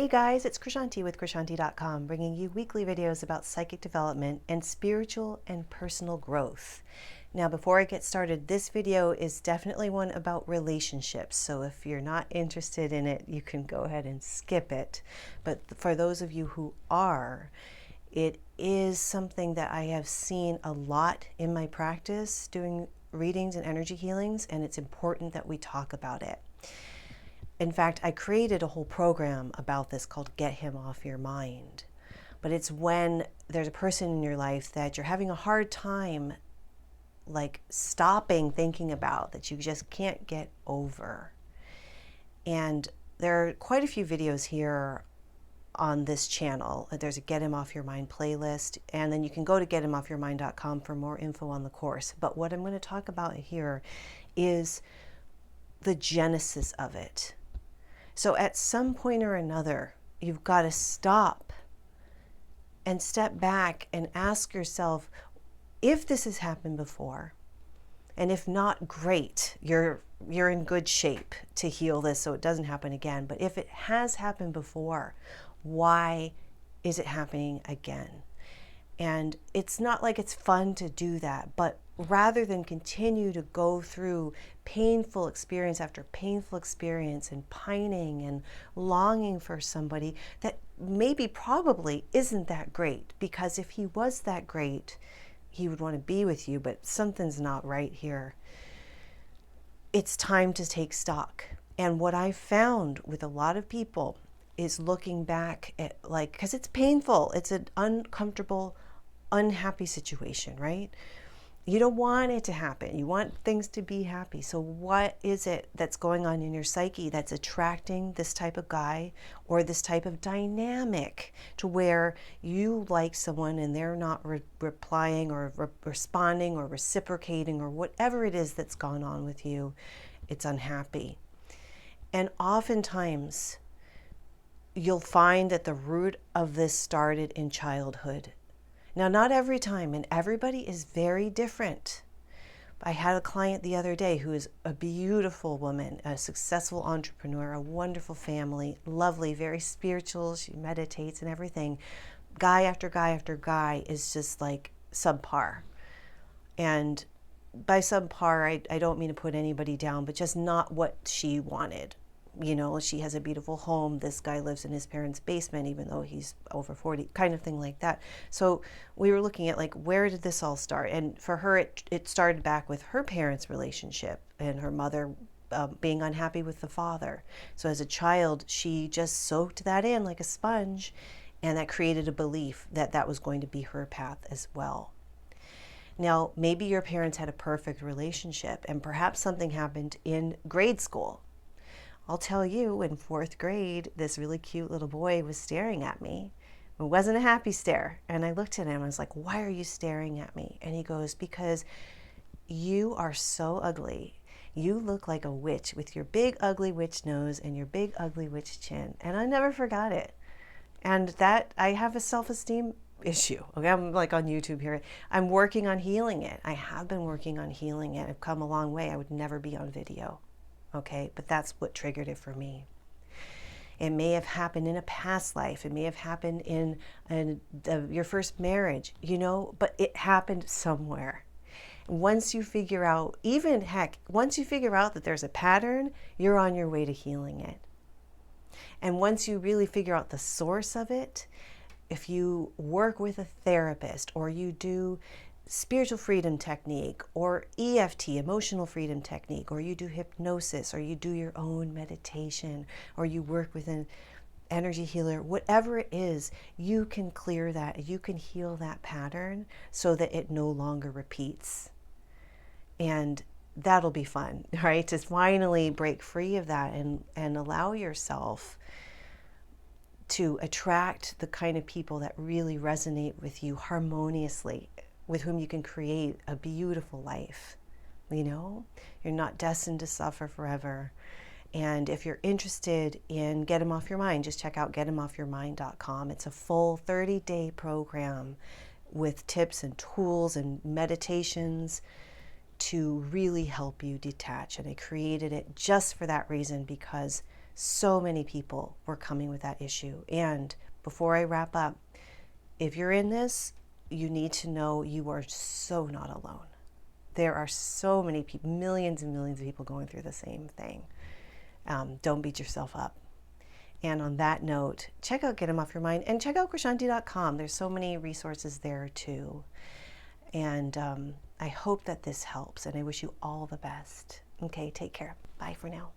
Hey guys, it's Krishanti with Krishanti.com, bringing you weekly videos about psychic development and spiritual and personal growth. Now, before I get started, this video is definitely one about relationships. So if you're not interested in it, you can go ahead and skip it. But for those of you who are, it is something that I have seen a lot in my practice doing readings and energy healings, and it's important that we talk about it. In fact, I created a whole program about this called Get Him Off Your Mind. But it's when there's a person in your life that you're having a hard time like stopping thinking about, that you just can't get over. And there are quite a few videos here on this channel. There's a Get Him Off Your Mind playlist, and then you can go to gethimofyourmind.com for more info on the course. But what I'm going to talk about here is the genesis of it. So at some point or another, you've got to stop and step back and ask yourself, if this has happened before, and if not, great, you're in good shape to heal this so it doesn't happen again. But if it has happened before, why is it happening again? And it's not like it's fun to do that, but rather than continue to go through painful experience after painful experience and pining and longing for somebody that maybe probably isn't that great, because if he was that great, he would want to be with you, but something's not right here. It's time to take stock. And what I found with a lot of people is looking back at, like, because it's painful, it's an uncomfortable, unhappy situation, right? You don't want it to happen. You want things to be happy. So what is it that's going on in your psyche that's attracting this type of guy or this type of dynamic to where you like someone and they're not replying or responding or reciprocating or whatever it is that's gone on with you? It's unhappy. And oftentimes you'll find that the root of this started in childhood. Now, not every time, and everybody is very different. I had a client the other day who is a beautiful woman, a successful entrepreneur, a wonderful family, lovely, very spiritual. She meditates and everything. Guy after guy after guy is just like subpar. And by subpar, I don't mean to put anybody down, but just not what she wanted. You know, she has a beautiful home. This guy lives in his parents' basement, even though he's over 40, kind of thing like that. So we were looking at, like, where did this all start? And for her, it started back with her parents' relationship and her mother being unhappy with the father. So as a child, she just soaked that in like a sponge, and that created a belief that that was going to be her path as well. Now, maybe your parents had a perfect relationship, and perhaps something happened in grade school. I'll tell you, in 4th grade, this really cute little boy was staring at me. It wasn't a happy stare. And I looked at him and I was like, why are you staring at me? And he goes, because you are so ugly. You look like a witch with your big, ugly witch nose and your big, ugly witch chin. And I never forgot it. And that, I have a self-esteem issue. Okay, I'm like on YouTube here. I'm working on healing it. I have been working on healing it. I've come a long way. I would never be on video. Okay, but that's what triggered it for me. It may have happened in a past life. It may have happened in your first marriage, you know, but it happened somewhere. Once you figure out, even heck, once you figure out that there's a pattern, you're on your way to healing it. And once you really figure out the source of it, if you work with a therapist, or you do spiritual freedom technique, or EFT, emotional freedom technique, or you do hypnosis, or you do your own meditation, or you work with an energy healer, whatever it is, you can clear that, you can heal that pattern so that it no longer repeats. And that'll be fun, right? To finally break free of that and allow yourself to attract the kind of people that really resonate with you harmoniously, with whom you can create a beautiful life. You know, you're not destined to suffer forever. And if you're interested in Get Him Off Your Mind, just check out gethimofyourmind.com. It's a full 30-day program with tips and tools and meditations to really help you detach. And I created it just for that reason, because So many people were coming with that issue. And before I wrap up, if you're in this, you need to know you are so not alone. There are so many people, millions and millions of people going through the same thing. Don't beat yourself up. And on that note, check out Get 'Em Off Your Mind and check out krishanti.com. There's so many resources there too. And I hope that this helps, and I wish you all the best. Okay, take care. Bye for now.